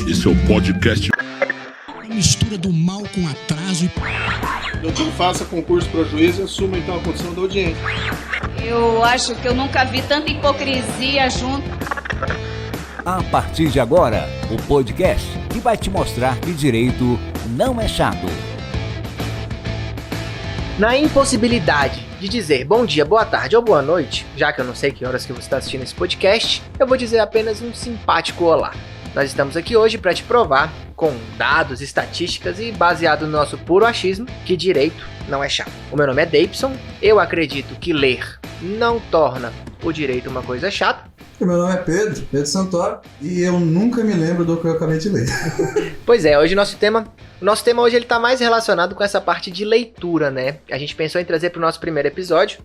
Esse é o podcast. A mistura do mal com atraso e... Doutor, faça concurso para juiz e assuma então a condição da audiência. Eu acho que eu nunca vi tanta hipocrisia junto. A partir de agora, o podcast que vai te mostrar que direito não é chato. Na impossibilidade de dizer bom dia, boa tarde ou boa noite, já que eu não sei que horas que você está assistindo esse podcast, eu vou dizer apenas um simpático olá. Nós estamos aqui hoje para te provar, com dados, estatísticas e baseado no nosso puro achismo, que direito não é chato. O meu nome é Davidson, eu acredito que ler não torna o direito uma coisa chata. O meu nome é Pedro Santoro, e eu nunca me lembro do que eu acabei de ler. Pois é, hoje o nosso tema hoje ele tá mais relacionado com essa parte de leitura, né? A gente pensou em trazer para o nosso primeiro episódio,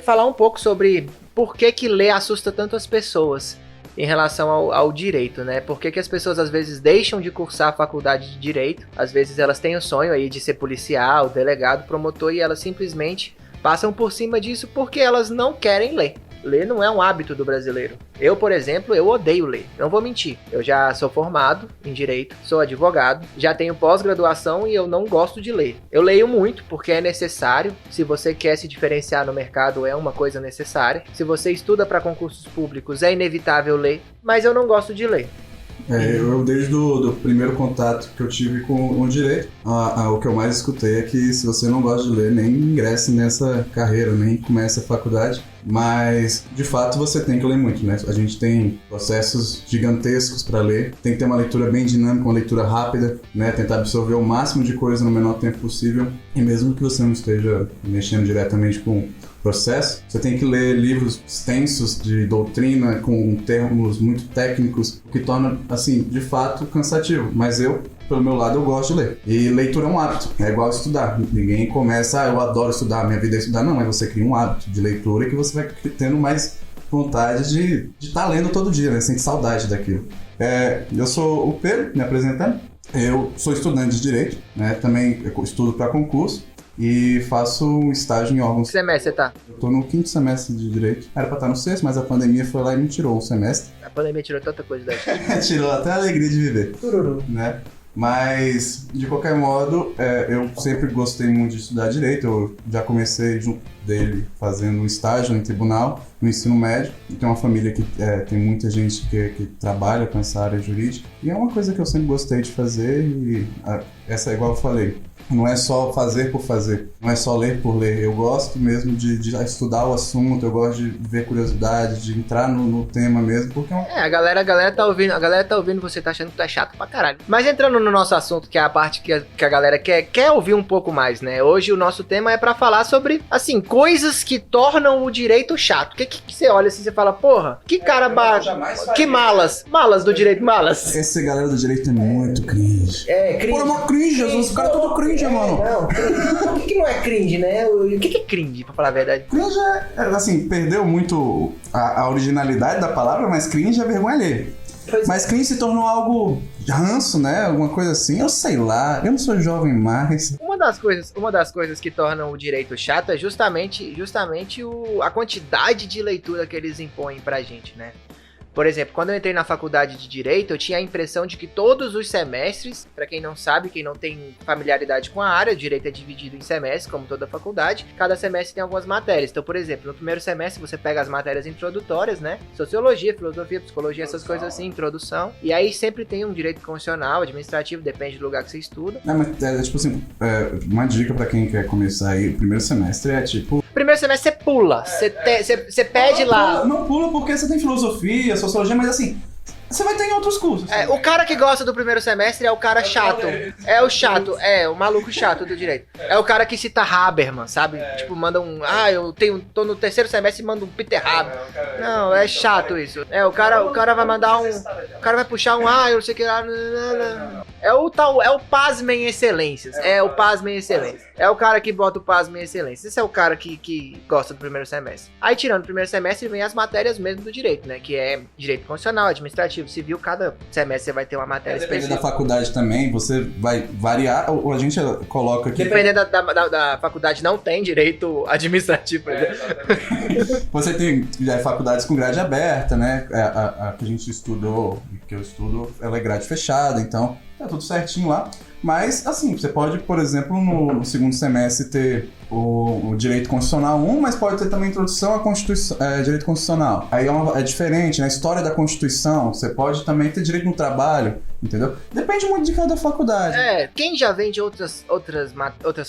falar um pouco sobre por que ler assusta tanto as pessoas em relação ao direito, né? Por que as pessoas às vezes deixam de cursar a faculdade de direito, às vezes elas têm o sonho aí de ser policial, delegado, promotor, e elas simplesmente passam por cima disso porque elas não querem ler. Ler não é um hábito do brasileiro. Eu, por exemplo, eu odeio ler. Não vou mentir. Eu já sou formado em direito, sou advogado, já tenho pós-graduação e eu não gosto de ler. Eu leio muito porque é necessário. Se você quer se diferenciar no mercado, é uma coisa necessária. Se você estuda para concursos públicos, é inevitável ler. Mas eu não gosto de ler. Eu desde o primeiro contato que eu tive com o direito, o que eu mais escutei é que se você não gosta de ler, nem ingresse nessa carreira, nem comece a faculdade. Mas, de fato, você tem que ler muito, né? A gente tem processos gigantescos para ler, tem que ter uma leitura bem dinâmica, uma leitura rápida, né? Tentar absorver o máximo de coisa no menor tempo possível. E mesmo que você não esteja mexendo diretamente com processo, você tem que ler livros extensos de doutrina com termos muito técnicos, o que torna, assim, de fato, cansativo. Mas pelo meu lado, eu gosto de ler. E leitura é um hábito, é igual estudar. Ninguém começa, eu adoro estudar, minha vida é estudar. Não, mas você cria um hábito de leitura que você vai tendo mais vontade de estar lendo todo dia, né? Sente saudade daquilo. Eu sou o Pedro, me apresentando. Eu sou estudante de Direito, né? Também estudo para concurso. E faço um estágio em órgãos. Que semestre você tá? Eu tô no 5º semestre de Direito. Era pra estar no 6º, mas a pandemia foi lá e me tirou um semestre. A pandemia tirou tanta coisa da gente. Tirou até a alegria de viver. Tururu. Né? Mas, de qualquer modo, eu sempre gostei muito de estudar Direito. Eu já comecei junto dele fazendo um estágio em tribunal, no ensino médio. E tem uma família que tem muita gente que trabalha com essa área jurídica. E é uma coisa que eu sempre gostei de fazer. E essa é igual eu falei. Não é só fazer por fazer, não é só ler por ler. Eu gosto mesmo de estudar o assunto, eu gosto de ver curiosidade, de entrar no tema mesmo, porque a galera tá ouvindo, você tá achando que tá chato pra caralho. Mas entrando no nosso assunto, que é a parte que a galera quer ouvir um pouco mais, né? Hoje o nosso tema é pra falar sobre, assim, coisas que tornam o direito chato. O que você olha assim, você fala, porra, que cara baixo, que malas do direito, malas. Essa galera do direito é muito cringe. Cringe. Pô, é uma cringe, os caras tudo cringe, mano. Não, o que não é cringe, né? O que é cringe, pra falar a verdade? Cringe assim, perdeu muito a originalidade da palavra, mas cringe é vergonha alheia. Mas cringe se tornou algo ranço, né? Alguma coisa assim, eu sei lá, eu não sou jovem mais. Uma das coisas que tornam o direito chato é justamente a quantidade de leitura que eles impõem pra gente, né? Por exemplo, quando eu entrei na faculdade de Direito, eu tinha a impressão de que todos os semestres, para quem não sabe, quem não tem familiaridade com a área, o Direito é dividido em semestres, como toda faculdade, cada semestre tem algumas matérias. Então, por exemplo, no primeiro semestre você pega as matérias introdutórias, né? Sociologia, filosofia, psicologia, essas coisas assim, introdução. E aí sempre tem um direito constitucional, administrativo, depende do lugar que você estuda. Mas tipo assim, uma dica para quem quer começar aí, o primeiro semestre é tipo... Primeiro semestre você pula, você pede lá... Não pula porque você tem filosofia, sociologia, mas assim, você vai ter em outros cursos. O cara que gosta do primeiro semestre é o cara chato. É o chato, o maluco chato do direito. É o cara que cita Habermas, sabe? Tipo, manda tô no terceiro semestre e manda um Peter Haber. Não, é chato isso. O cara vai mandar o cara vai puxar eu não sei o que lá. É o pasmem excelências. É o pasmem excelências. É o cara que bota o pasmem excelências. Esse é o cara que gosta do primeiro semestre. Aí, tirando o primeiro semestre, vem as matérias mesmo do direito, né? Que é direito constitucional, administrativo, civil. Cada semestre você vai ter uma matéria específica. Dependendo da faculdade também, você vai variar. Ou a gente coloca aqui... Dependendo da faculdade, não tem direito administrativo, por exemplo. Você tem faculdades com grade aberta, né? A que a gente estudou, porque eu estudo, ela é grade fechada, então tá tudo certinho lá. Mas, assim, você pode, por exemplo, no segundo semestre ter o Direito Constitucional 1, mas pode ter também Introdução à Constituição, Direito Constitucional. Aí é diferente, na História da Constituição, você pode também ter Direito no Trabalho, entendeu? Depende muito de cada faculdade. Quem já vem de outras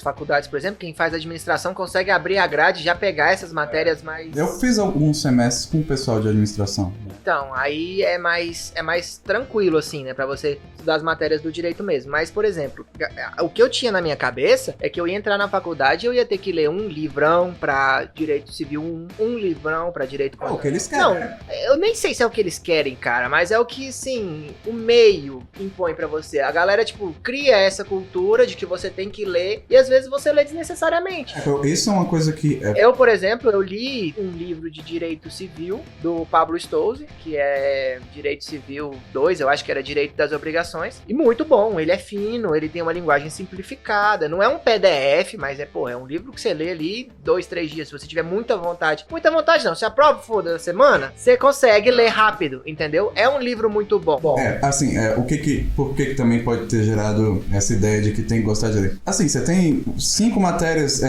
faculdades, por exemplo, quem faz administração consegue abrir a grade e já pegar essas matérias mais... Eu fiz alguns semestres com o pessoal de administração. Então, aí é mais tranquilo, assim, né, pra você estudar as matérias do direito mesmo. Mas, por exemplo, o que eu tinha na minha cabeça é que eu ia entrar na faculdade e eu ia ter que ler um livrão pra direito civil, um livrão pra direito... É o que eles querem. Não, eu nem sei se é o que eles querem, cara, mas é o que, sim, o meio impõe pra você. A galera, tipo, cria essa cultura de que você tem que ler e às vezes você lê desnecessariamente. Isso é uma coisa que... Eu, por exemplo, eu li um livro de direito civil do Pablo Stolze, que é Direito Civil 2, eu acho que era Direito das Obrigações, e muito bom, ele é fino, ele tem uma linguagem simplificada, não é um PDF, mas é um livro que você lê ali 2, 3 dias, se você tiver muita vontade não, se a prova for da semana, você consegue ler rápido, entendeu? É um livro muito bom. Por que também pode ter gerado essa ideia de que tem que gostar de ler? Assim, você tem 5 matérias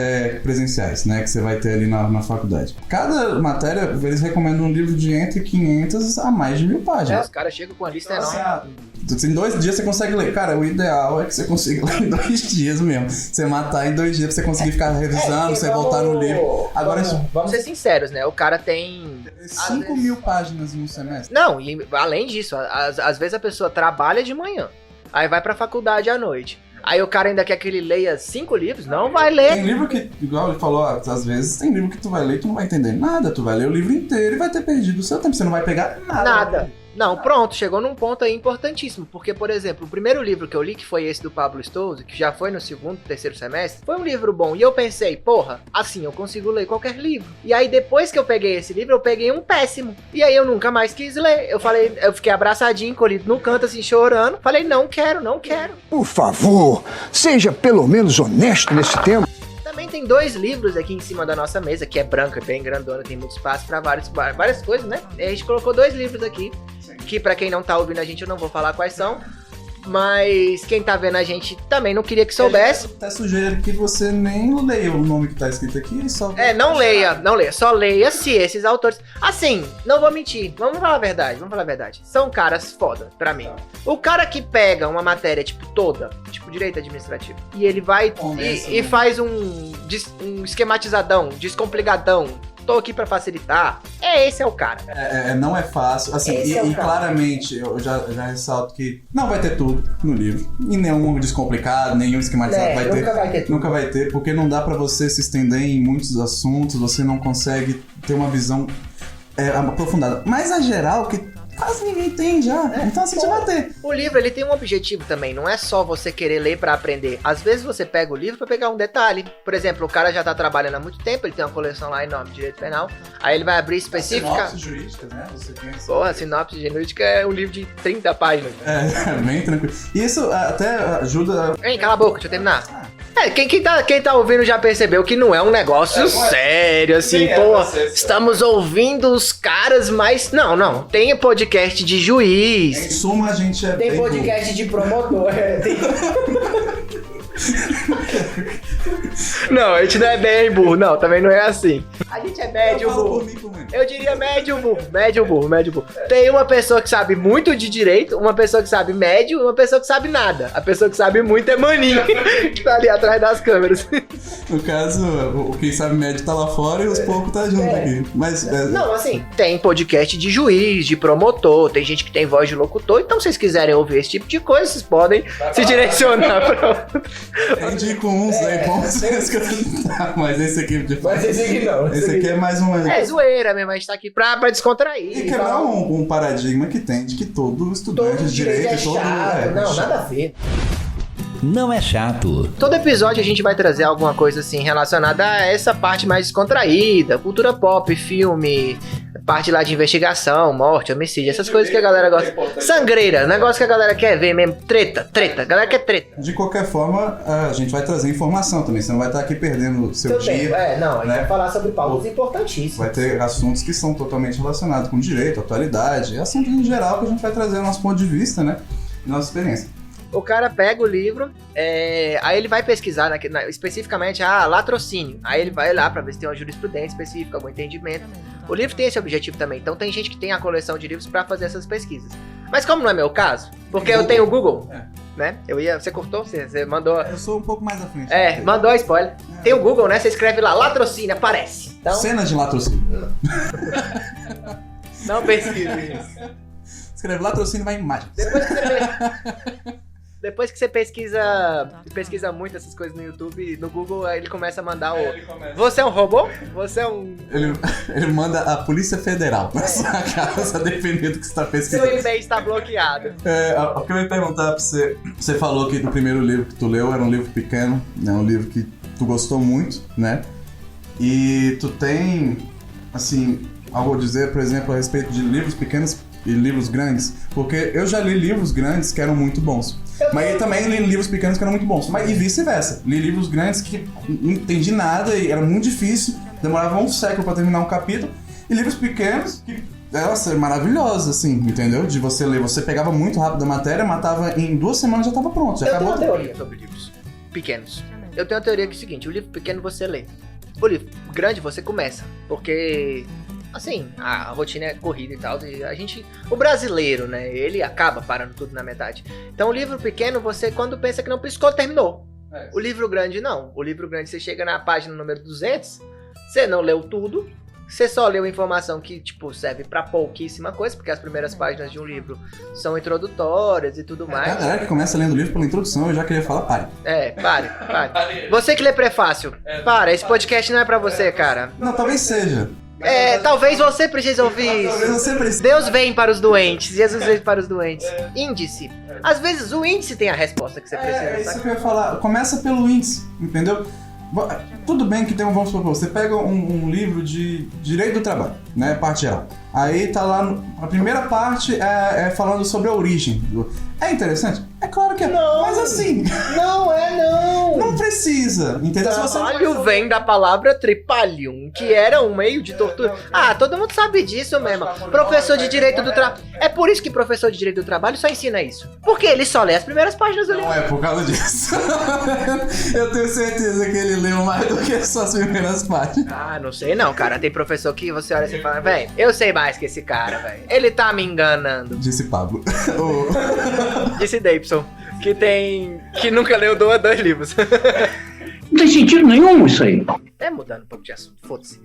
presenciais, né, que você vai ter ali na faculdade. Cada matéria, eles recomendam um livro de entre 500 a mais de 1000 páginas. Os caras chegam com a lista enorme. Em 2 dias você consegue ler. Cara, o ideal é que você consiga ler em 2 dias mesmo. Você matar em 2 dias pra você conseguir ficar revisando, você voltar no livro. Agora, vamos ser sinceros, né? O cara tem 5.000 páginas em um semestre. Não, e além disso, às vezes a pessoa trabalha de manhã, aí vai pra faculdade à noite. Aí o cara ainda quer que ele leia 5 livros? Não vai ler. Tem livro que, igual ele falou, às vezes tem livro que tu vai ler e tu não vai entender nada. Tu vai ler o livro inteiro e vai ter perdido o seu tempo. Você não vai pegar nada. Não, pronto, chegou num ponto aí importantíssimo, porque, por exemplo, o primeiro livro que eu li, que foi esse do Pablo Stolze, que já foi no segundo, terceiro semestre, foi um livro bom, e eu pensei, porra, assim eu consigo ler qualquer livro. E aí depois que eu peguei esse livro, eu peguei um péssimo, e aí eu nunca mais quis ler. Eu fiquei abraçadinho, encolhido no canto, assim, chorando, falei, não quero. Por favor, seja pelo menos honesto nesse tempo. Também tem 2 livros aqui em cima da nossa mesa, que é branca, bem grandona, tem muito espaço pra várias coisas, né? E a gente colocou 2 livros aqui, que pra quem não tá ouvindo a gente, eu não vou falar quais são, mas quem tá vendo a gente também não queria que soubesse. Tá sugerindo que você nem leia o nome que tá escrito aqui, só... Não leia, só leia se esses autores... Assim, não vou mentir, vamos falar a verdade, são caras foda pra mim. O cara que pega uma matéria, tipo, toda, tipo, direito administrativo, e ele vai e faz um esquematizadão, descomplicadão, tô aqui pra facilitar, esse é o cara. Não é fácil, assim, e claramente eu já ressalto que não vai ter tudo no livro, e nenhum descomplicado, nenhum esquematizado nunca vai ter, porque não dá pra você se estender em muitos assuntos, você não consegue ter uma visão aprofundada. Mas a geral, que quase ninguém tem já, então assim, você vai ter. O livro, ele tem um objetivo também, não é só você querer ler pra aprender. Às vezes você pega o livro pra pegar um detalhe. Por exemplo, o cara já tá trabalhando há muito tempo, ele tem uma coleção lá enorme de direito penal, aí ele vai abrir específica... Sinopse jurídicas, né? Você tem sinopse jurídica é um livro de 30 páginas. Bem tranquilo. Isso até ajuda... Ei, cala a boca, deixa eu terminar. Quem tá ouvindo já percebeu que não é um negócio sério, assim, estamos ouvindo os caras, mas... Não, tem podcast de juiz. Em suma, a gente tem podcast de promotor. Não, a gente não é bem burro, não, também não é assim. A gente é médio burro. Eu diria médio burro. Tem uma pessoa que sabe muito de direito, uma pessoa que sabe médio e uma pessoa que sabe nada. A pessoa que sabe muito é maninho, que tá ali atrás das câmeras. No caso, quem sabe médio tá lá fora e os poucos tá junto aqui. Mas, não, assim, tem podcast de juiz, de promotor, tem gente que tem voz de locutor, então se vocês quiserem ouvir esse tipo de coisa, vocês podem se direcionar pra... Eu indico uns aí, bons mas esse aqui não. Esse aqui é mais um... É zoeira mesmo, a gente tá aqui pra descontrair. E quebrar um paradigma que tem de que todo estudante de direito... Não, nada a ver. não é chato. Todo episódio a gente vai trazer alguma coisa assim relacionada a essa parte mais descontraída, cultura pop, filme, parte lá de investigação, morte, homicídio, essas coisas que a galera gosta. Sangreira, negócio que a galera quer ver mesmo. Treta, a galera quer treta. De qualquer forma, a gente vai trazer informação também, você não vai estar aqui perdendo o seu dia. A gente né? vai falar sobre pautas importantíssimos. Vai ter assuntos que são totalmente relacionados com direito, atualidade, assuntos em geral que a gente vai trazer o nosso ponto de vista, né? E nossa experiência. O cara pega o livro, aí ele vai pesquisar especificamente latrocínio. Aí ele vai lá pra ver se tem uma jurisprudência específica, algum entendimento. O livro tem esse objetivo também, então tem gente que tem a coleção de livros pra fazer essas pesquisas. Mas como não é meu caso, porque eu tenho o Google, né? Você cortou? Você mandou... Eu sou um pouco mais à frente. Mandou a spoiler. Tem o Google, né? Você escreve lá, latrocínio, aparece. Então... Cenas de latrocínio. Não pesquise isso. Escreve latrocínio, vai em imagem. Depois que você pesquisa muito essas coisas no YouTube, no Google, aí ele começa a mandar Você é um robô? Você é um... Ele manda a Polícia Federal na sua casa, dependendo do que você está pesquisando. Seu e-mail está bloqueado. O que eu ia perguntar pra você... Você falou que o primeiro livro que tu leu era um livro pequeno, né? Um livro que tu gostou muito, né? E tu tem, assim, algo a dizer, por exemplo, a respeito de livros pequenos e livros grandes? Porque eu já li livros grandes que eram muito bons. Mas eu também li livros pequenos que eram muito bons. Mas e vice-versa. Li livros grandes que não entendi nada e era muito difícil. Demorava um século pra terminar um capítulo. E livros pequenos que, nossa, maravilhosos, assim, entendeu? De você ler. Você pegava muito rápido a matéria, matava em 2 semanas, já tava pronto. Já acabou. Eu tenho uma teoria sobre livros pequenos. Eu tenho uma teoria que é o seguinte. O livro pequeno você lê. O livro grande você começa. Porque... assim, a rotina é corrida e tal, e o brasileiro, né, ele acaba parando tudo na metade. Então o livro pequeno, você quando pensa que não piscou, terminou. O livro grande não, o livro grande você chega na página número 200, você não leu tudo, você só leu informação que, tipo, serve pra pouquíssima coisa, porque as primeiras páginas de um livro são introdutórias e tudo mais. A galera que começa lendo o livro pela introdução, eu já queria falar, pare. Pare. Você que lê prefácio, para, esse podcast não é pra você, cara. Não, talvez seja. Talvez você precise ouvir isso. Talvez você precise. Deus vem para os doentes, Jesus vem para os doentes. Índice. Às vezes o índice tem a resposta que você precisa. É isso que eu ia falar. Começa pelo índice, entendeu? Tudo bem que tem vamos supor, você pega um livro de direito do trabalho, né, parte geral. Aí tá lá, a primeira parte é falando sobre a origem. É interessante? É claro que é. Não, mas assim... Não. Não precisa, entendeu? Trabalho vem da palavra tripalium, que era um meio de tortura. Todo mundo sabe disso mesmo. Professor de direito do trabalho. É por isso que professor de direito do trabalho só ensina isso. Porque ele só lê as primeiras páginas do livro. Não é por causa disso. Eu tenho certeza que ele leu mais do que só as primeiras páginas. Não sei não, cara. Tem professor que você olha assim e fala, velho, eu sei mais que esse cara, velho. Ele tá me enganando. Disse Pablo. Disse Davidson, que nunca leu 2 livros. Não tem sentido nenhum isso aí. Mudando um pouco de assunto, foda-se.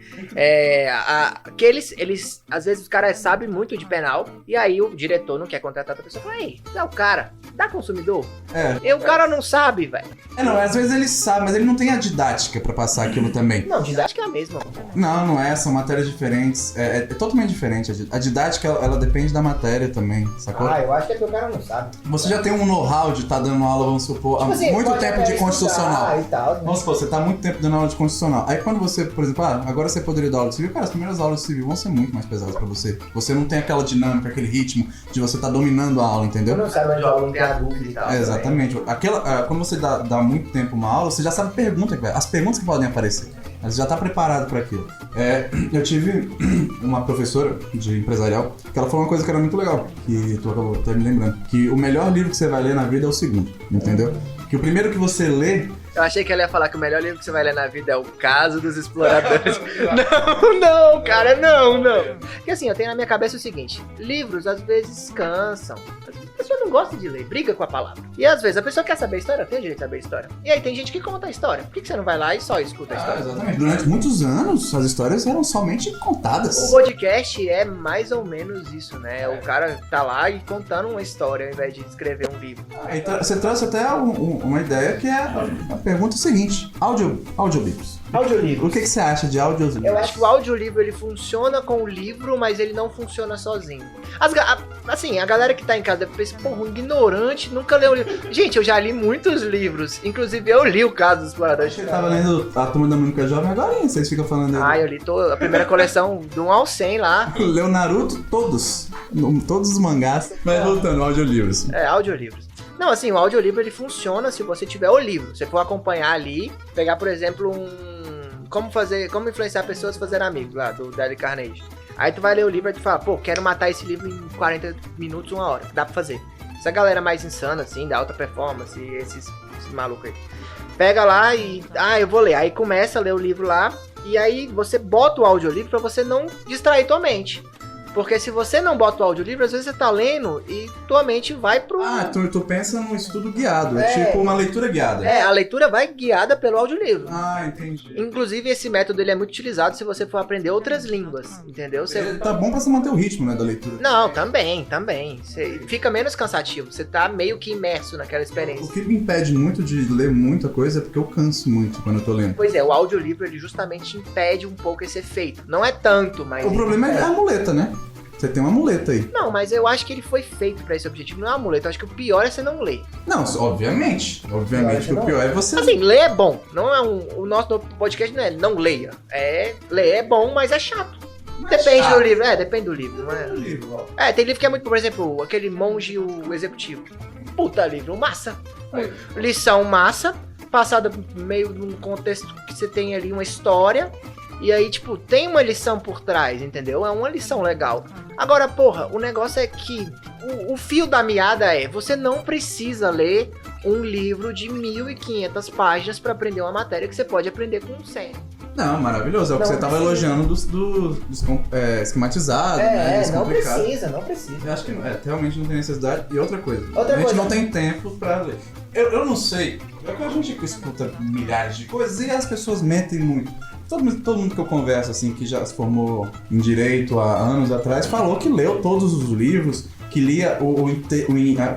Que eles, às vezes, os caras sabem muito de penal, e aí o diretor não quer contratar outra pessoa. Fala, ei, dá o cara, dá consumidor. E o cara não sabe, velho. Às vezes ele sabe, mas ele não tem a didática pra passar aquilo também. Não, didática é a mesma. Não é, são matérias diferentes. É totalmente diferente. A didática, ela depende da matéria também, sacou? Eu acho que é que o cara não sabe. Você já tem um know-how de estar dando aula, vamos supor, há muito tempo de constitucional. E tal, né? Vamos supor, você tá há muito tempo dando aula de constitucional. Aí quando você, por exemplo, agora você poderia dar aula de civil, cara, as primeiras aulas de civil vão ser muito mais pesadas pra você. Você não tem aquela dinâmica, aquele ritmo de você tá dominando a aula, entendeu? Você não sabe onde o aluno tem a dúvida e tal. Exatamente. Quando você dá muito tempo uma aula, você já sabe as perguntas que podem aparecer. Você já tá preparado para aquilo. Eu tive uma professora de empresarial que ela falou uma coisa que era muito legal, que tu acabou até me lembrando, que o melhor livro que você vai ler na vida é o segundo, entendeu? Que o primeiro que você lê... Eu achei que ela ia falar que o melhor livro que você vai ler na vida é O Caso dos Exploradores. Não, cara, não. Porque assim, eu tenho na minha cabeça o seguinte, livros às vezes cansam. A pessoa não gosta de ler, briga com a palavra. E às vezes a pessoa quer saber a história, tem o direito de saber a história. E aí tem gente que conta a história. Por que você não vai lá e só escuta a história? Exatamente. Durante muitos anos, as histórias eram somente contadas. O podcast é mais ou menos isso, né? O cara tá lá e contando uma história ao invés de escrever um livro. Você trouxe até uma ideia que é a pergunta seguinte. Audiolivros. Audiolivro. O que você acha de audiolivros? Eu acho que o audiolivro ele funciona com o livro, mas ele não funciona sozinho. A galera que tá em casa deve pensar, porra, um ignorante nunca leu um livro. Gente, eu já li muitos livros. Inclusive, eu li o Caso dos Exploradores. Você tava lendo A Turma da Mônica Jovem agora, hein? Vocês ficam falando dele. Eu li a primeira coleção do 1 ao 100 lá. Leu Naruto, todos os mangás. Mas voltando, audiolivros. Audiolivros. Não, assim, o audiolivro ele funciona se você tiver o livro. Você for acompanhar ali, pegar, por exemplo, como influenciar pessoas a fazerem amigos lá, do Dale Carnegie. Aí tu vai ler o livro e tu fala, pô, quero matar esse livro em 40 minutos, 1 hora. Dá pra fazer. Essa galera mais insana, assim, da alta performance, esses malucos aí. Pega lá e, eu vou ler. Aí começa a ler o livro lá, e aí você bota o audiolivro pra você não distrair tua mente. Porque se você não bota o audiolivro, às vezes você tá lendo e tua mente vai pro... Tu pensa num estudo guiado, é tipo uma leitura guiada. A leitura vai guiada pelo audiolivro. Entendi. Inclusive, esse método ele é muito utilizado se você for aprender outras línguas, entendeu? Tá bom pra você manter o ritmo, né, da leitura. Não, também. Você fica menos cansativo, você tá meio que imerso naquela experiência. O que me impede muito de ler muita coisa é porque eu canso muito quando eu tô lendo. Pois é, o audiolivro ele justamente impede um pouco esse efeito. Não é tanto, mas... O problema é a muleta, né? Você tem uma muleta aí. Não, mas eu acho que ele foi feito pra esse objetivo. Não é uma muleta. Eu acho que o pior é você não ler. Não, obviamente. Obviamente que o pior é você... Assim, ler é bom. Não é o nosso podcast não é não leia. Ler é bom, mas é chato. Depende do livro. Depende do livro. Não é? Tem livro que é muito... Por exemplo, aquele Monge o Executivo. Puta livro, massa. Lição massa. Passada meio num contexto que você tem ali uma história... E aí, tipo, tem uma lição por trás, entendeu? É uma lição legal. Agora, porra, o negócio é que o fio da meada você não precisa ler um livro de 1.500 páginas pra aprender uma matéria que você pode aprender com 100. Não, maravilhoso. É o que você tava elogiando dos esquematizados, né? Não precisa. Eu acho que realmente não tem necessidade. E outra coisa, a gente não tem tempo pra ler. Eu não sei, é que a gente escuta milhares de coisas e as pessoas mentem muito. Todo mundo que eu converso, assim, que já se formou em Direito há anos atrás, falou que leu todos os livros, que lia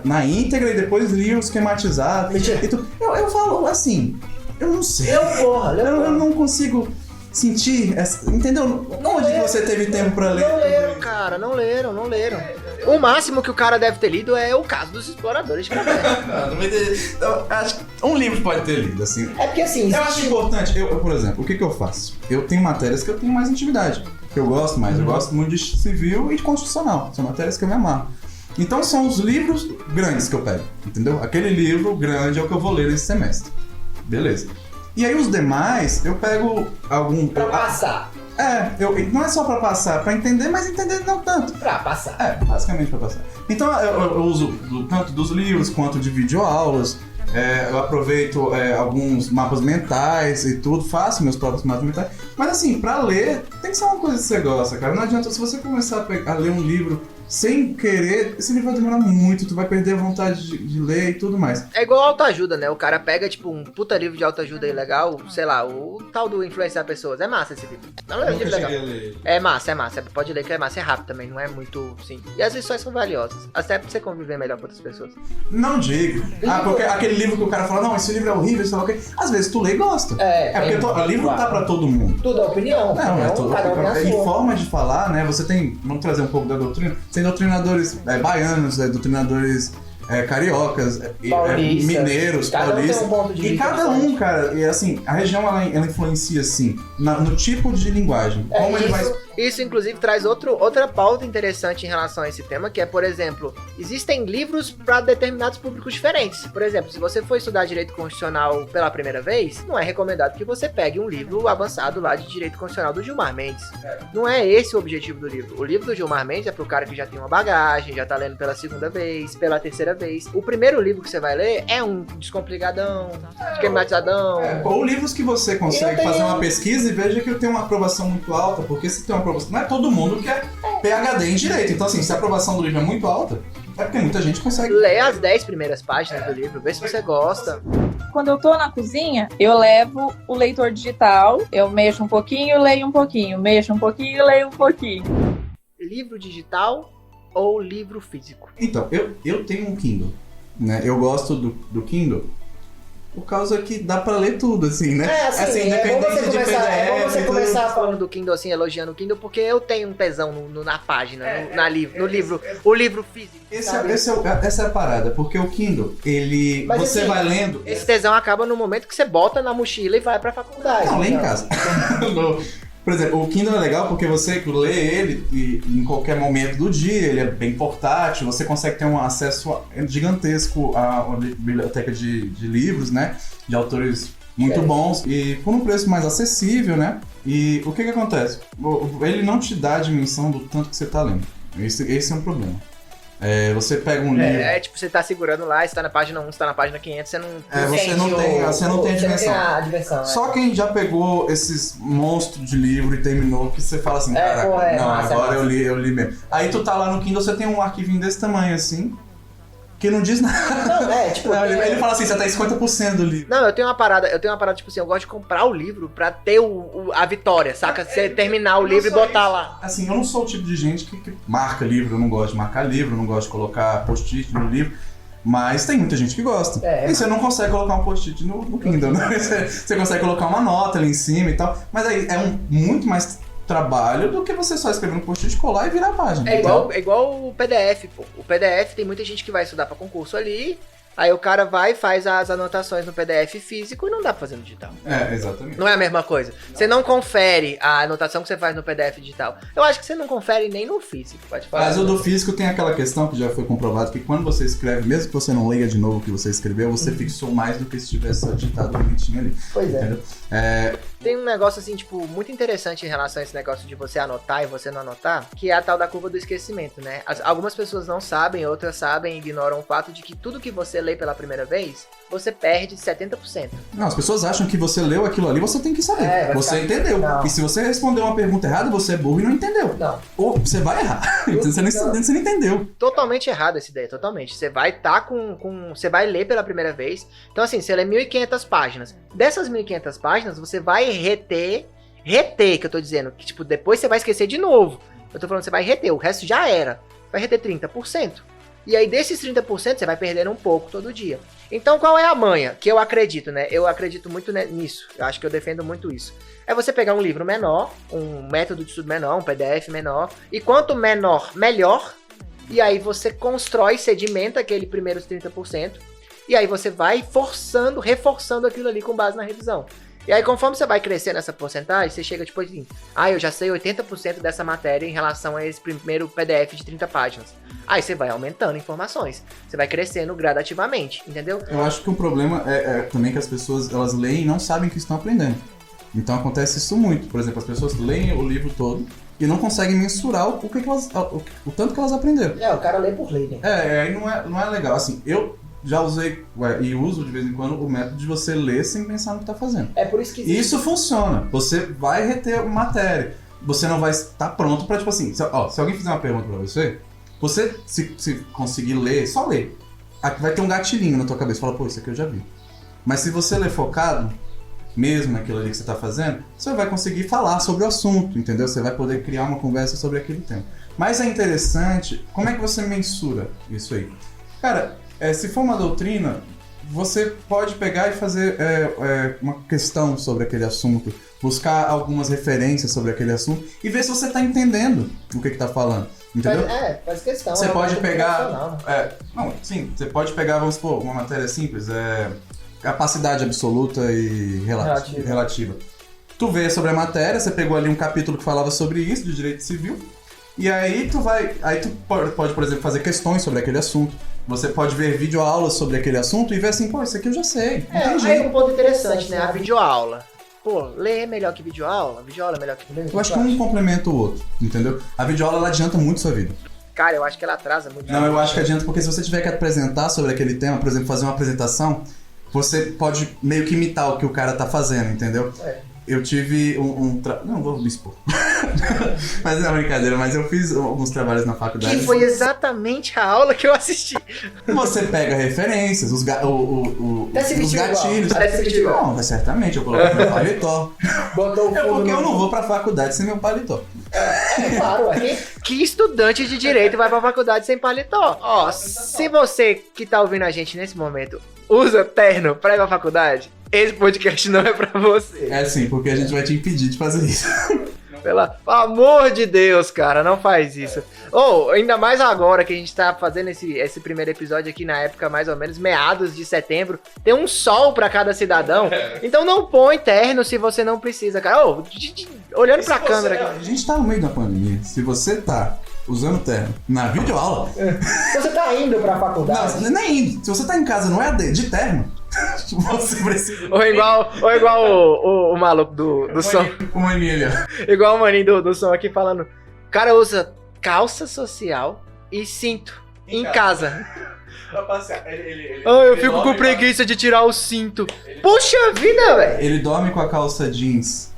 na íntegra e depois lia o esquematizado. Eu falo assim, eu não sei. Eu não consigo sentir, entendeu? Onde você teve tempo pra ler? Não leram, cara, não leram. O máximo que o cara deve ter lido é o Caso dos Exploradores de Caverna. Acho que um livro pode ter lido, assim. É porque assim... Eu acho importante, por exemplo, o que eu faço? Eu tenho matérias que eu tenho mais intimidade, que eu gosto mais. Eu gosto muito de civil e de constitucional. São matérias que eu me amarro. Então são os livros grandes que eu pego, entendeu? Aquele livro grande é o que eu vou ler nesse semestre. Beleza. E aí os demais, eu pego algum... Pra passar. Não é só pra passar, pra entender, mas entender não tanto. Pra passar. Basicamente pra passar. Então eu uso tanto dos livros quanto de videoaulas. Eu aproveito alguns mapas mentais e tudo, faço meus próprios mapas mentais. Mas assim, pra ler, tem que ser uma coisa que você gosta, cara. Não adianta, se você começar a ler um livro sem querer, esse livro vai demorar muito, tu vai perder a vontade de ler e tudo mais. É igual autoajuda, né? O cara pega, tipo, um puta livro de autoajuda aí legal, sei lá, o tal do Influenciar Pessoas. É massa esse livro. Não é um livro legal. É massa. Pode ler que é massa, é rápido também, não é muito, sim. E as lições são valiosas, até pra você conviver melhor com outras pessoas. Não digo. Porque aquele livro que o cara fala, não, esse livro é horrível, sei lá o quê. Às vezes tu lê e gosta. Porque o livro tá pra todo mundo. Tudo é opinião. Não, é tudo. E forma de falar, né? Você tem, vamos trazer um pouco da doutrina, tem doutrinadores baianos, doutrinadores cariocas, mineiros, paulistas. E cada um, cara, e assim, a região ela influencia assim, no tipo de linguagem. Como ele vai... Isso, inclusive, traz outra pauta interessante em relação a esse tema, que é, por exemplo, existem livros para determinados públicos diferentes. Por exemplo, se você for estudar Direito Constitucional pela primeira vez, não é recomendado que você pegue um livro avançado lá de Direito Constitucional do Gilmar Mendes. Não é esse o objetivo do livro. O livro do Gilmar Mendes é pro cara que já tem uma bagagem, já tá lendo pela segunda vez, pela terceira vez. O primeiro livro que você vai ler é um descomplicadão, esquematizadão. Ou livros que você consegue fazer uma pesquisa e veja que eu tenho uma aprovação muito alta, porque se tem uma aprovação, não é todo mundo que é PhD em Direito. Então assim, se a aprovação do livro é muito alta, é porque muita gente consegue. Lê as 10 primeiras páginas do livro, vê se você gosta. Quando eu tô na cozinha, eu levo o leitor digital, eu mexo um pouquinho, leio um pouquinho, mexo um pouquinho, leio um pouquinho. Livro digital ou livro físico? Então, eu tenho um Kindle, né? Eu gosto do Kindle por causa que dá pra ler tudo, assim, né? É, assim, é bom você de começar, PDF, começar falando do Kindle, assim, elogiando o Kindle, porque eu tenho um tesão na página, no livro, o livro físico. Essa é a parada, porque o Kindle, ele... Mas, você assim, vai lendo... Esse tesão acaba no momento que você bota na mochila e vai pra faculdade. Não, lê em casa. Por exemplo, o Kindle é legal porque você lê ele em qualquer momento do dia, ele é bem portátil, você consegue ter um acesso gigantesco à biblioteca de livros, né? De autores muito bons e por um preço mais acessível, né? E o que acontece? Ele não te dá a dimensão do tanto que você tá lendo. Esse é um problema. Você pega um livro... tipo, você tá segurando lá, você tá na página 1, você tá na página 500, você não... você não tem a dimensão. Só quem já pegou esses monstros de livro e terminou, que você fala assim, agora eu li mesmo. Aí tu tá lá no Kindle, você tem um arquivinho desse tamanho, assim, que não diz nada. Não, ele fala assim, você tá em 50% do livro. Não, eu tenho uma parada, tipo assim, eu gosto de comprar o livro pra ter a vitória, saca? Você terminar o livro e botar lá. Assim, eu não sou o tipo de gente que marca livro, eu não gosto de marcar livro, eu não gosto de colocar post-it no livro, mas tem muita gente que gosta. E você não consegue colocar um post-it no Kindle, né? Você consegue colocar uma nota ali em cima e tal, mas aí é muito mais trabalho do que você só escrever no post-it, colar e virar a página. É igual o PDF, pô. O PDF tem muita gente que vai estudar pra concurso ali, aí o cara vai e faz as anotações no PDF físico e não dá pra fazer no digital. Exatamente. Não é a mesma coisa. Você não confere a anotação que você faz no PDF digital. Eu acho que você não confere nem no físico, pode falar. Mas o do físico tem aquela questão que já foi comprovado, que quando você escreve, mesmo que você não leia de novo o que você escreveu, você fixou mais do que se tivesse digitado bonitinho ali. Pois é. Entendeu? Tem um negócio assim, tipo, muito interessante em relação a esse negócio de você anotar e você não anotar, que é a tal da curva do esquecimento, né? Algumas pessoas não sabem, outras sabem e ignoram o fato de que tudo que você lê pela primeira vez, você perde 70%. Não, as pessoas acham que você leu aquilo ali, você tem que saber. Você entendeu. Não. E se você respondeu uma pergunta errada, você é burro e não entendeu. Não. Ou você vai errar. Você não entendeu. Totalmente errada essa ideia, totalmente. Você vai você vai ler pela primeira vez. Então assim, você lê 1.500 páginas. Dessas 1.500 páginas, você vai reter, que eu tô dizendo, que tipo, depois você vai esquecer de novo. Eu tô falando, você vai reter, o resto já era. Vai reter 30%. E aí desses 30% você vai perdendo um pouco todo dia. Então qual é a manha? Que eu acredito, né? Eu acredito muito nisso. Eu acho que eu defendo muito isso. É você pegar um livro menor, um método de estudo menor, um PDF menor. E quanto menor, melhor. E aí você constrói, sedimenta aquele primeiros 30%. E aí você vai reforçando aquilo ali com base na revisão. E aí, conforme você vai crescer nessa porcentagem, você chega tipo assim, eu já sei 80% dessa matéria em relação a esse primeiro PDF de 30 páginas. Aí você vai aumentando informações, você vai crescendo gradativamente, entendeu? Eu acho que um problema é também que as pessoas, elas leem e não sabem que estão aprendendo. Então acontece isso muito. Por exemplo, as pessoas leem o livro todo e não conseguem mensurar o tanto que elas aprenderam. O cara lê por ler, né? Aí não é legal. Assim, eu já usei e uso de vez em quando o método de você ler sem pensar no que tá fazendo. É por isso que isso funciona. Você vai reter matéria. Você não vai estar pronto pra, tipo assim, se alguém fizer uma pergunta pra você, se conseguir ler, só ler. Aqui vai ter um gatilhinho na tua cabeça. Fala, isso aqui eu já vi. Mas se você ler focado, mesmo naquilo ali que você tá fazendo, você vai conseguir falar sobre o assunto, entendeu? Você vai poder criar uma conversa sobre aquele tema. Mas é interessante, como é que você mensura isso aí? Cara, se for uma doutrina, você pode pegar e fazer uma questão sobre aquele assunto, buscar algumas referências sobre aquele assunto e ver se você está entendendo o que está falando, entendeu? Faz questão. Você pode pegar... você pode pegar, vamos supor, uma matéria simples, capacidade absoluta e relativa. Tu vê sobre a matéria, você pegou ali um capítulo que falava sobre isso, de direito civil, e aí tu pode, por exemplo, fazer questões sobre aquele assunto. Você pode ver videoaulas sobre aquele assunto e ver assim, isso aqui eu já sei, entendi. Aí um ponto interessante, né? A videoaula. Ler é melhor que videoaula? Videoaula é melhor que ler? Eu acho que um complementa o outro, entendeu? A videoaula, ela adianta muito sua vida. Cara, eu acho que ela atrasa muito. Não, eu acho que adianta porque se você tiver que apresentar sobre aquele tema, por exemplo, fazer uma apresentação, você pode meio que imitar o que o cara tá fazendo, entendeu? Eu tive não vou me expor. Mas não é brincadeira, mas eu fiz alguns trabalhos na faculdade. Que foi exatamente a aula que eu assisti. Você pega referências, os gatilhos. Não, certamente, eu coloquei meu paletó. Botou o porque eu não vou pra faculdade sem meu paletó. Claro, que estudante de direito vai pra faculdade sem paletó? Se você que tá ouvindo a gente nesse momento usa terno pra ir pra faculdade, esse podcast não é pra você. É sim, porque a gente vai te impedir de fazer isso. Pelo amor de Deus, cara, não faz isso. Ainda mais agora que a gente tá fazendo esse primeiro episódio aqui na época, mais ou menos, meados de setembro. Tem um sol pra cada cidadão. Então não põe terno se você não precisa, cara. Olhando pra câmera aqui. A gente tá no meio da pandemia. Se você tá usando terno na videoaula... Você tá indo pra faculdade? Não, nem indo. Se você tá em casa, não é de terno... Você precisa. Ou igual o maluco do som. O maninho ali, ó. Igual o maninho do som aqui falando. O cara usa calça social e cinto em casa. Pra passear. Eu fico com preguiça de tirar o cinto. Puxa vida, velho. Ele dorme com a calça jeans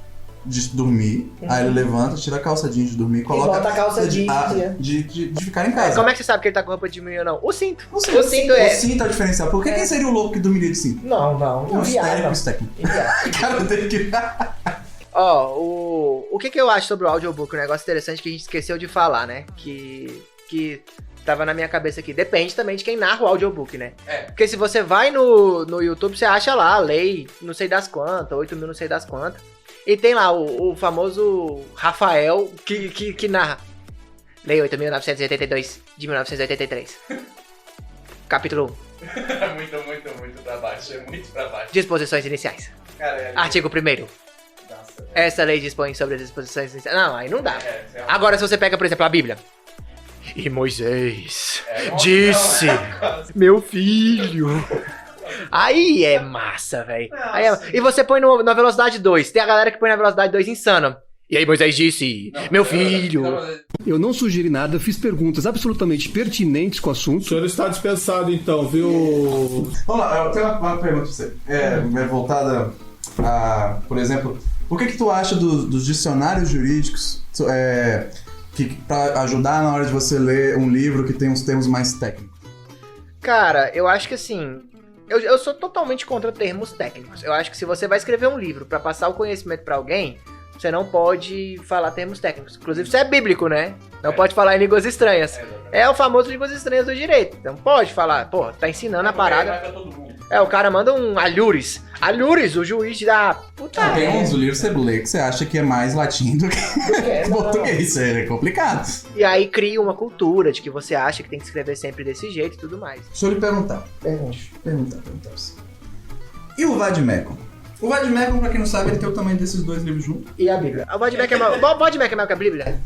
de dormir, aí ele levanta, tira a calça jeans de dormir, coloca bota a calça jeans de ficar em casa. Como é que você sabe que ele tá com roupa de dormir ou não? O cinto. O cinto é o diferencial. Por que quem seria o louco que dormiria de cinto? Não. Histérico. Cara, tem que... O que eu acho sobre o audiobook? Um negócio interessante que a gente esqueceu de falar, né? Que tava na minha cabeça aqui. Depende também de quem narra o audiobook, né? Porque se você vai no YouTube, você acha lá a lei não sei das quantas, 8 mil não sei das quantas. E tem lá o famoso Rafael que narra. Lei 8.982 de 1983. Capítulo 1. Muito pra baixo. É muito pra baixo. Disposições iniciais. Cara, Artigo 1º. Nossa, essa lei dispõe sobre as disposições iniciais. Não, aí não dá. Agora, se você pega, por exemplo, a Bíblia. E Moisés disse, meu filho... Aí é massa, velho. E você põe na velocidade 2. Tem a galera que põe na velocidade 2 insana. E aí Moisés disse, meu filho... Eu não sugeri nada, fiz perguntas absolutamente pertinentes com o assunto. O senhor está dispensado então, viu? Vamos lá, eu tenho uma pergunta pra você. Voltada a, por exemplo, o que tu acha dos dicionários jurídicos pra ajudar na hora de você ler um livro que tem uns termos mais técnicos? Cara, eu acho que assim... Eu sou totalmente contra termos técnicos. Eu acho que se você vai escrever um livro pra passar o conhecimento pra alguém, você não pode falar termos técnicos. Inclusive, isso é bíblico, né? Não pode falar em línguas estranhas. É o famoso línguas estranhas do direito. Então pode falar, pô, tá ensinando a parada. O cara manda um alhures. Alhures, o juiz da puta. Tem uns livros que você lê que você acha que é mais latim do que português. Isso é complicado. E aí cria uma cultura de que você acha que tem que escrever sempre desse jeito e tudo mais. Deixa eu lhe perguntar. Perguntar. E o Vademecum? O Vademecum, pra quem não sabe, ele tem o tamanho desses dois livros juntos. E a Bíblia? O Vademecum é maior que a Bíblia?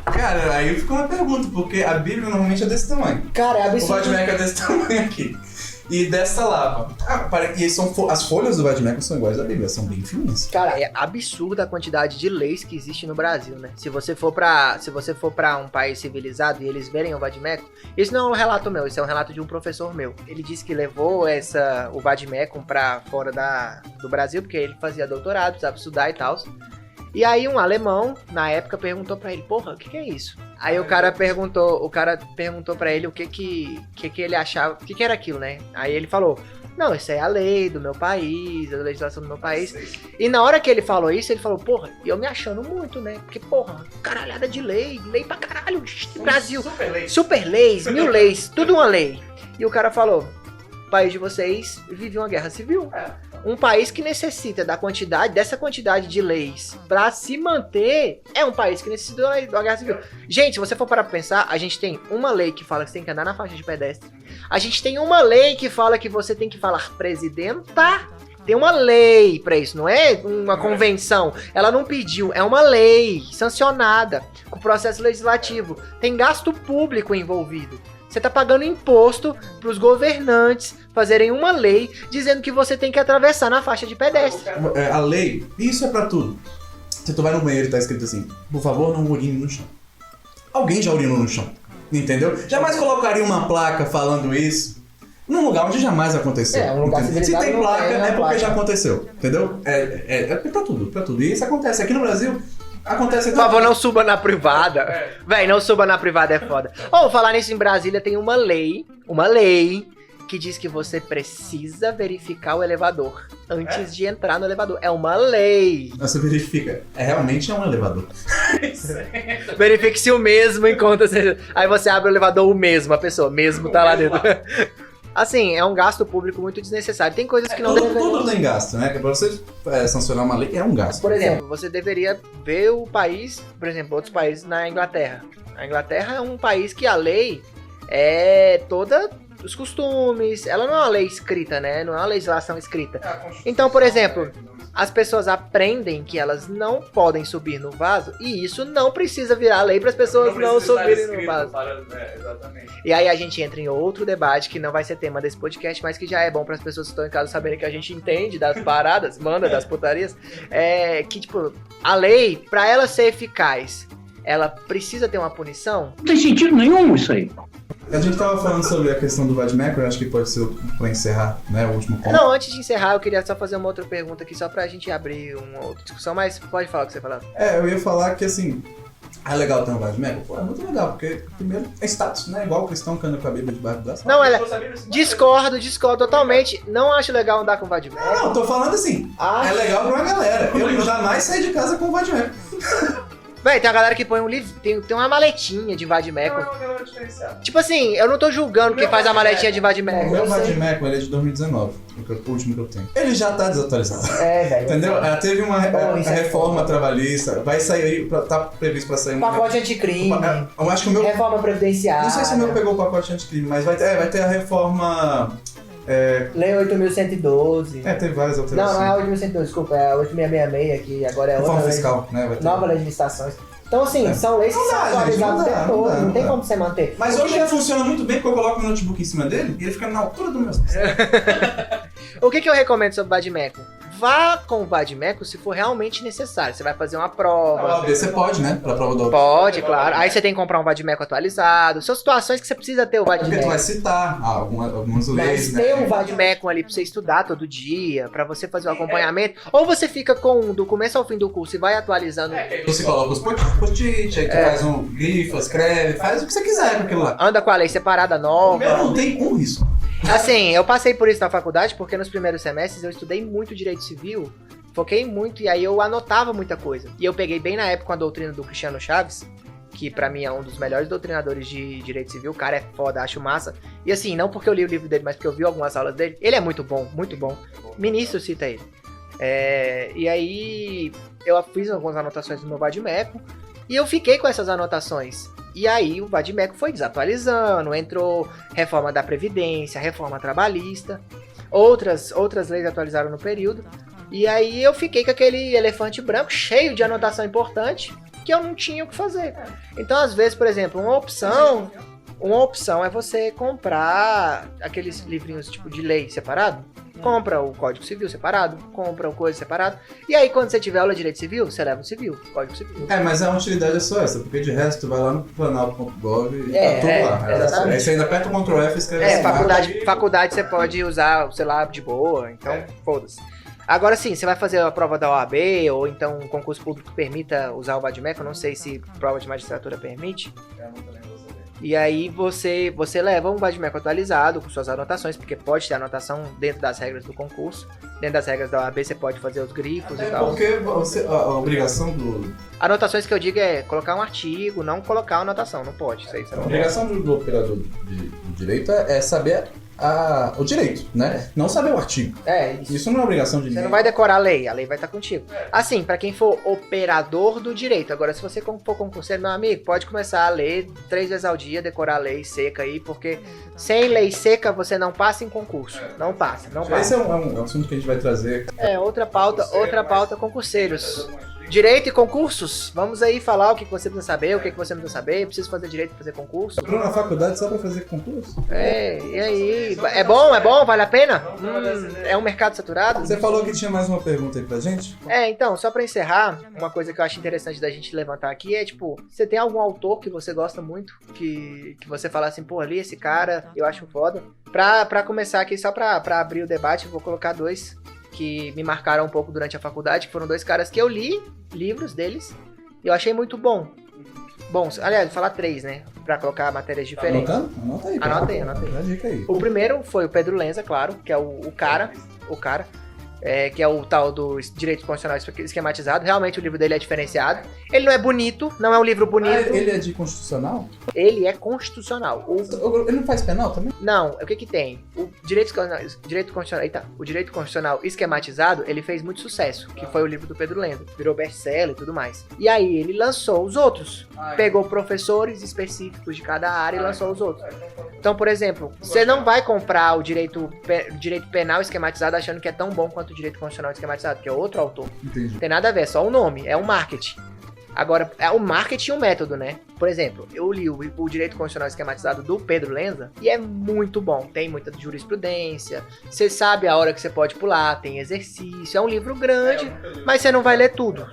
Cara, aí ficou uma pergunta, porque a Bíblia normalmente é desse tamanho. Cara, é absurdo. O Vademecum é desse tamanho aqui. E dessa lava. E as folhas do Vademecum são iguais à Bíblia, são bem fininhas. Cara, é absurda a quantidade de leis que existe no Brasil, né? Se você for pra um país civilizado e eles verem o Vademecum, isso não é um relato meu, isso é um relato de um professor meu. Ele disse que levou o Vademecum pra fora do Brasil, porque ele fazia doutorado, precisava estudar e tal. E aí um alemão, na época, perguntou pra ele, porra, o que é isso? Aí o cara perguntou pra ele o que ele achava, o que era aquilo, né? Aí ele falou, não, isso é a lei do meu país, a legislação do meu país. E na hora que ele falou isso, ele falou, porra, e eu me achando muito, né? Porque, porra, caralhada de lei pra caralho, Brasil. Super leis, 1000 leis, tudo uma lei. E o cara falou, o país de vocês vive uma guerra civil. Um país que necessita dessa quantidade de leis pra se manter, é um país que necessita de uma guerra civil. Gente, se você for parar pra pensar, a gente tem uma lei que fala que você tem que andar na faixa de pedestre. A gente tem uma lei que fala que você tem que falar presidenta. Tem uma lei pra isso, não é uma convenção. Ela não pediu, é uma lei sancionada com processo legislativo. Tem gasto público envolvido. Você tá pagando imposto pros governantes fazerem uma lei dizendo que você tem que atravessar na faixa de pedestre. A lei, isso é pra tudo. Se tu vai no banheiro e tá escrito assim, por favor, não urine no chão. Alguém já urinou no chão, entendeu? Jamais colocaria uma placa falando isso num lugar onde jamais aconteceu. Um lugar civilizado. Se tem placa, é porque já aconteceu, entendeu? É pra tudo. E isso acontece. Aqui no Brasil... Acontece. Por favor, não suba na privada. Véi, não suba na privada, é foda. Falar nisso, em Brasília tem uma lei que diz que você precisa verificar o elevador antes de entrar no elevador. É uma lei. Você verifica. Realmente é um elevador. Verifique se o mesmo encontra. Aí você abre o elevador, a pessoa mesmo tá lá dentro. Assim, é um gasto público muito desnecessário. Tem coisas que não Tudo tem gasto, né? Que pra você sancionar uma lei é um gasto. Por exemplo, você deveria ver o país, por exemplo, outros países na Inglaterra. A Inglaterra é um país que a lei é toda os costumes, ela não é uma lei escrita, né? Não é uma legislação escrita. Então, por exemplo, as pessoas aprendem que elas não podem subir no vaso e isso não precisa virar lei para as pessoas não subirem no vaso. Exatamente. E aí a gente entra em outro debate que não vai ser tema desse podcast, mas que já é bom para as pessoas que estão em casa saberem que a gente entende das paradas, manda das putarias, que tipo, a lei, para ela ser eficaz, ela precisa ter uma punição? Não tem sentido nenhum isso aí. A gente tava falando sobre a questão do vade-mecum, eu acho que pode ser pra encerrar, né, o último ponto. Não, antes de encerrar, eu queria só fazer uma outra pergunta aqui, só pra gente abrir uma outra discussão, mas pode falar o que você falou. Eu ia falar que, assim, é legal ter um vade-mecum? Pô, é muito legal, porque, primeiro, é status, né, igual o cristão que anda com a Bíblia debaixo do braço. Não, discordo totalmente, não acho legal andar com vade-mecum. Não, tô falando assim, é legal pra uma galera, eu jamais saí de casa com vade-mecum. Véi, tem uma galera que põe um livro, tem uma maletinha de vade-mecum. Tipo assim, eu não tô julgando quem faz a maletinha de vade-mecum. O meu vade-mecum, ele é de 2019, o último que eu tenho. Ele já tá desatualizado. Velho. Entendeu? Teve uma reforma trabalhista, vai sair aí, tá previsto pra sair um pacote anticrime. Eu acho que o meu... Reforma previdenciária. Não sei se o meu pegou o pacote anticrime, mas vai ter a reforma... Lei 8.112. Teve várias alterações. Não é a 8.112, desculpa, é a 8666, que agora é outra reforma fiscal, né? Vai ter. Nova legislações. Então, assim, são leis que são atualizadas o tempo todo, não tem como você manter. Mas hoje ele funciona muito bem, porque eu coloco meu notebook em cima dele e ele fica na altura do meu... O que eu recomendo sobre o vade-mecum? Vá com o vade-mecum se for realmente necessário. Você vai fazer uma prova. Você pode, né? Pra prova do... Pode, claro. Aí você tem que comprar um vade-mecum atualizado. São situações que você precisa ter o vade-mecum. Porque tu vai citar algumas leis, né? Mas ter um vade-mecum ali pra você estudar todo dia, pra você fazer o acompanhamento. Ou você fica do começo ao fim do curso e vai atualizando. Você coloca os post-it, aí tu faz um grifo, escreve, faz o que você quiser com aquilo lá. Anda com a lei separada nova. O meu não tem isso. Assim, eu passei por isso na faculdade porque nos primeiros semestres eu estudei muito direito civil, foquei muito e aí eu anotava muita coisa. E eu peguei bem na época a doutrina do Cristiano Chaves, que pra mim é um dos melhores doutrinadores de direito civil, o cara é foda, acho massa. E assim, não porque eu li o livro dele, mas porque eu vi algumas aulas dele, ele é muito bom, muito bom. Ministro cita ele. E aí eu fiz algumas anotações no meu vade-mecum e eu fiquei com essas anotações. E aí o vade-mecum foi desatualizando, entrou reforma da Previdência, reforma trabalhista, outras leis atualizaram no período. E aí eu fiquei com aquele elefante branco cheio de anotação importante que eu não tinha o que fazer. Então, às vezes, por exemplo, uma opção é você comprar aqueles livrinhos tipo de lei separado. Compra o Código Civil separado, compra o coisa separado. E aí, quando você tiver aula de Direito Civil, você leva o Civil, Código Civil. Mas a utilidade é só essa, porque de resto, tu vai lá no planalto.gov e tá tudo lá. Aí você ainda aperta o Ctrl F e escreve faculdade você pode usar, sei lá, de boa, então foda-se. Agora sim, você vai fazer a prova da OAB, ou então um concurso público que permita usar o vade-mecum, não sei se prova de magistratura permite. E aí você leva um vade-mecum atualizado com suas anotações, porque pode ter anotação dentro das regras do concurso. Dentro das regras da OAB você pode fazer os grifos e tal. Porque a obrigação do... Anotações que eu digo é colocar um artigo, não colocar uma anotação, não pode. Isso aí você não pode. A obrigação do operador de direito é saber o direito, né? Não saber o artigo. Isso não é obrigação de ninguém. Você não vai decorar a lei vai estar contigo. Assim, pra quem for operador do direito. Agora, se você for concurseiro, meu amigo, pode começar a ler 3 vezes ao dia, decorar a lei seca aí, porque sem lei seca você não passa em concurso. Não passa. Esse é um assunto que a gente vai trazer. Outra pauta, concurseiros. Direito e concursos. Vamos aí falar o que você precisa saber, o que você não precisa saber. Preciso fazer direito pra fazer concurso. Entrou na faculdade só pra fazer concurso? E aí? É bom? Vale a pena? É um mercado saturado? Você falou que tinha mais uma pergunta aí pra gente? Então, só pra encerrar, uma coisa que eu acho interessante da gente levantar aqui é, tipo, você tem algum autor que você gosta muito, que você fala assim, pô, ali esse cara, eu acho foda. Pra começar aqui, só pra abrir o debate, eu vou colocar 2 que me marcaram um pouco durante a faculdade, que foram 2 caras que eu li livros deles e eu achei muito bons. Aliás, vou falar 3, né? Pra colocar matérias diferentes. Anota aí. Anota aí. Dá dica aí. O primeiro foi o Pedro Lenza, claro, que é o cara. que é o tal do Direito Constitucional Esquematizado. Realmente o livro dele é diferenciado. Ele não é bonito, não é um livro bonito. Ele é de constitucional? Ele é constitucional. Ele não faz penal também? Não, o que tem? O Direito Constitucional Esquematizado, ele fez muito sucesso, que foi o livro do Pedro Lenza. Virou best-seller e tudo mais. E aí ele lançou os outros. Pegou professores específicos de cada área e lançou os outros. Então, por exemplo, você não vai comprar o direito penal esquematizado achando que é tão bom quanto o direito constitucional esquematizado, que é outro autor. Entendi. Não tem nada a ver, é só o nome, é um marketing. Agora, é o marketing e o método, né? Por exemplo, eu li o Direito Constitucional Esquematizado do Pedro Lenza e é muito bom. Tem muita jurisprudência, você sabe a hora que você pode pular, tem exercício. É um livro grande, mas você não vai ler tudo.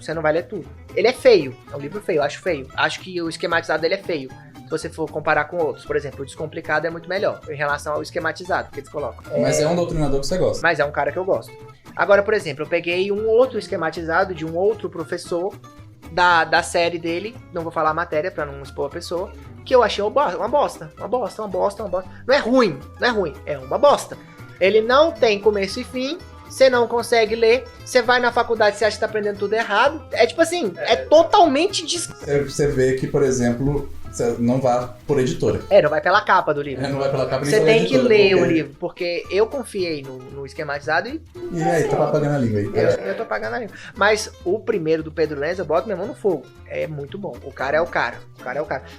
Ele é feio, é um livro feio, eu acho feio. Acho que o esquematizado dele é feio. Se você for comparar com outros. Por exemplo, o Descomplicado é muito melhor em relação ao esquematizado que eles colocam. Mas é um doutrinador que você gosta. Mas é um cara que eu gosto. Agora, por exemplo, eu peguei um outro esquematizado de um outro professor da série dele, não vou falar a matéria pra não expor a pessoa, que eu achei uma bosta. Não é ruim, é uma bosta. Ele não tem começo e fim, você não consegue ler, você vai na faculdade, você acha que tá aprendendo tudo errado. É tipo assim, é totalmente... Você vê que, por exemplo, você não vai por editora. Não vai pela capa do livro. Não vai pela capa, você tem que ler o livro, porque eu confiei no esquematizado e aí, tá pagando a língua aí. Eu tô pagando a língua. Mas o primeiro do Pedro Lenza, eu boto minha mão no fogo. É muito bom. O cara é o cara.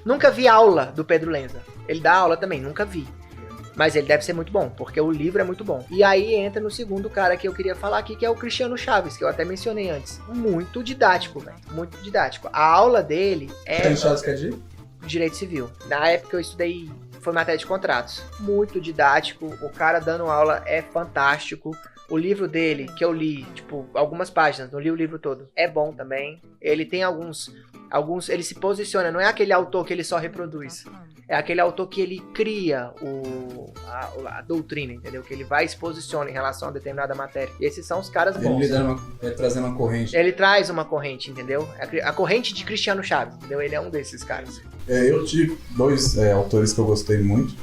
Nunca vi aula do Pedro Lenza. Ele dá aula também, nunca vi. Mas ele deve ser muito bom, porque o livro é muito bom. E aí entra no segundo cara que eu queria falar aqui, que é o Cristiano Chaves, que eu até mencionei antes. Muito didático, velho. Muito didático. A aula dele é... Tem Chaves que é de? Direito Civil. Na época eu estudei, foi matéria de contratos. Muito didático. O cara dando aula é fantástico. O livro dele, que eu li, tipo, algumas páginas, não li o livro todo, é bom também. Ele tem alguns, ele se posiciona, não é aquele autor que ele só reproduz. É aquele autor que ele cria a doutrina, entendeu? Que ele vai e se posiciona em relação a determinada matéria. E esses são os caras bons. Ele trazendo uma corrente. Ele traz uma corrente, entendeu? A corrente de Cristiano Chaves, entendeu? Ele é um desses caras. Eu tive dois autores que eu gostei muito.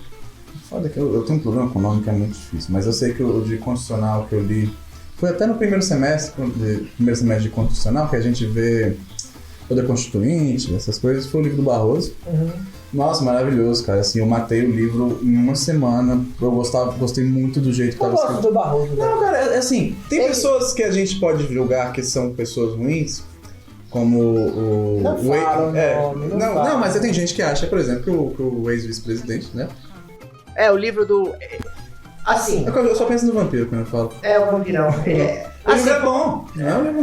Foda que eu tenho um problema com o nome que é muito difícil, mas eu sei que o de constitucional que eu li foi até no primeiro semestre de constitucional, que a gente vê poder constituinte, essas coisas, foi o livro do Barroso. Nossa, maravilhoso, cara. Assim, eu matei o livro em uma semana. Eu gostei muito do jeito que tava escrito. do Barroso, né? Não, cara, assim, tem pessoas que a gente pode julgar que são pessoas ruins, como o... Não, mas tem gente que acha, por exemplo, que o ex-vice-presidente, né? O livro do... Assim... Eu só penso no vampiro quando eu falo. O vampirão. O livro é bom,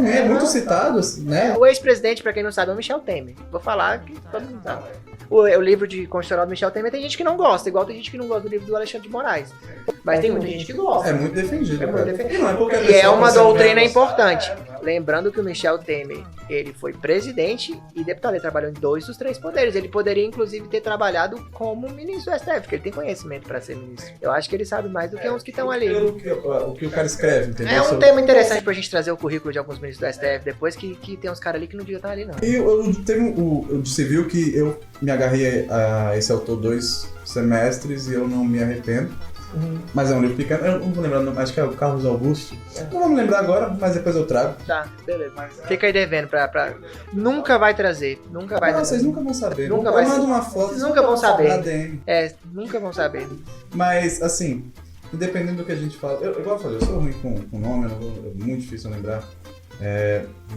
é muito citado, né? O ex-presidente, pra quem não sabe, é o Michel Temer. Vou falar que todo mundo sabe. O livro de constitucional do Michel Temer tem gente que não gosta, igual tem gente que não gosta do livro do Alexandre de Moraes. Mas tem muita gente que gosta. É muito defendido. E é uma doutrina importante. Lembrando que o Michel Temer, ele foi presidente e deputado. Ele trabalhou em 2 dos 3 poderes. Ele poderia, inclusive, ter trabalhado como ministro do STF, porque ele tem conhecimento para ser ministro. Eu acho que ele sabe mais do que uns que estão ali. O que o cara escreve, entendeu? É um tema interessante pra gente trazer o currículo de alguns ministros do STF depois, que tem uns caras ali que não deviam estar ali, não. E teve o de civil que eu me agarrei a esse autor 2 semestres e eu não me arrependo. Mas é um livro pequeno, eu não vou lembrar, acho que é o Carlos Augusto. Não vou me lembrar agora, mas depois eu trago. Tá, beleza. Fica aí devendo pra... Nunca vai trazer, Vocês nunca vão saber. Nunca vai mando uma foto, vocês nunca vão saber. DM. Nunca vão saber. Mas, assim, independente do que a gente fala... Igual eu falei, eu sou ruim com nome, é muito difícil lembrar.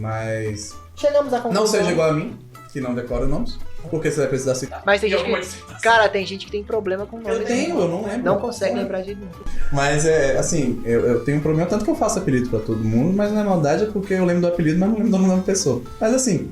Mas... Chegamos à conclusão. Não seja igual a mim, que não decora nomes. Porque você vai precisar citar. Mas tem gente que... Cara, tem gente que tem problema com nome. Eu não lembro. Não consegue lembrar de nenhum. Mas assim, eu tenho um problema, tanto que eu faço apelido pra todo mundo, mas na maldade é porque eu lembro do apelido, mas não lembro do nome da pessoa. Mas assim,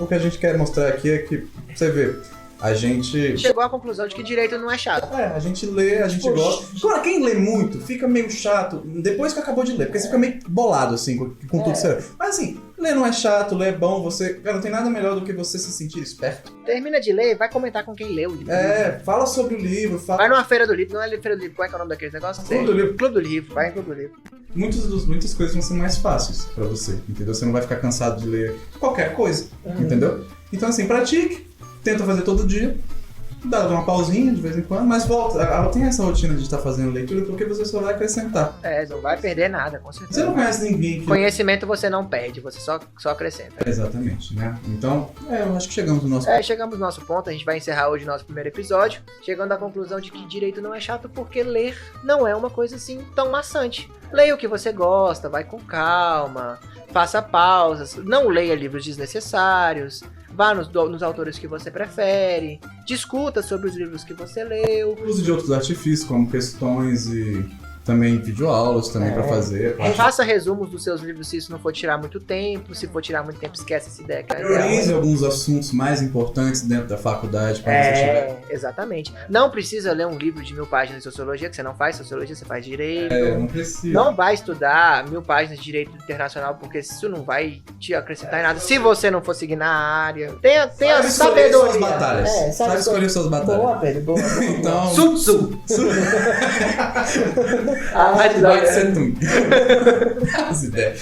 o que a gente quer mostrar aqui é que, você vê, a gente... Chegou à conclusão de que direito não é chato. A gente lê, a gente gosta. Agora, quem lê muito fica meio chato depois que acabou de ler, porque você fica meio bolado, assim, com tudo que você lê. Mas assim, ler não é chato, ler é bom, você... Cara, não tem nada melhor do que você se sentir esperto. Termina de ler, vai comentar com quem leu o livro. Fala sobre o livro, Vai numa feira do livro, não é feira do livro, qual é o nome daqueles negócios? Clube do Livro. Clube do Livro, vai em Clube do Livro. Muitas coisas vão ser mais fáceis pra você, entendeu? Você não vai ficar cansado de ler qualquer coisa, entendeu? Então assim, pratique, tenta fazer todo dia. dá uma pausinha de vez em quando, mas volta. Tem essa rotina de estar fazendo leitura porque você só vai acrescentar. Não vai perder nada, com certeza. Você não conhece ninguém que... Conhecimento você não perde, você só acrescenta. Exatamente, né? Então, eu acho que chegamos no nosso Chegamos no nosso ponto, a gente vai encerrar hoje o nosso primeiro episódio, chegando à conclusão de que direito não é chato porque ler não é uma coisa assim tão maçante. Leia o que você gosta, vai com calma, faça pausas, não leia livros desnecessários, vá nos autores que você prefere, discuta sobre os livros que você leu. Use de outros artifícios, como questões e também videoaulas também para fazer. Faça resumos dos seus livros se isso não for tirar muito tempo. Se for tirar muito tempo, esquece essa ideia. Priorize alguns assuntos mais importantes dentro da faculdade para você tiver. Exatamente. Não precisa ler um livro de 1000 páginas de sociologia, que você não faz sociologia, você faz direito. Não precisa. Não vai estudar 1000 páginas de direito internacional, porque isso não vai te acrescentar em nada. Se você não for seguir na área. Tenha sabedoria. Suas batalhas. Sabe escolher suas batalhas. Boa, Pedro. Boa. Então... Sun Tzu. As ideias.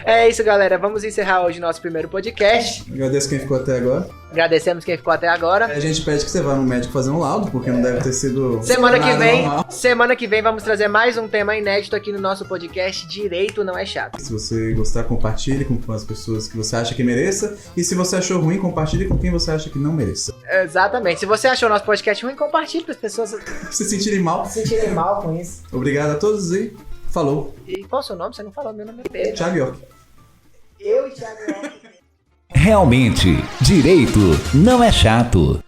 É isso, galera. Vamos encerrar hoje nosso primeiro podcast. Agradeço quem ficou até agora. Agradecemos quem ficou até agora. A gente pede que você vá no médico fazer um laudo, porque não deve ter sido... Semana que vem vamos trazer mais um tema inédito aqui no nosso podcast Direito Não É Chato. Se você gostar, compartilhe com as pessoas que você acha que mereça. E se você achou ruim, compartilhe com quem você acha que não mereça. Exatamente. Se você achou nosso podcast ruim, compartilhe para as pessoas se sentirem mal. Com isso. Obrigado a todos e falou. E qual é o seu nome? Você não falou, meu nome é Pedro. Thiago York. Eu e Thiago York. Realmente, direito não é chato.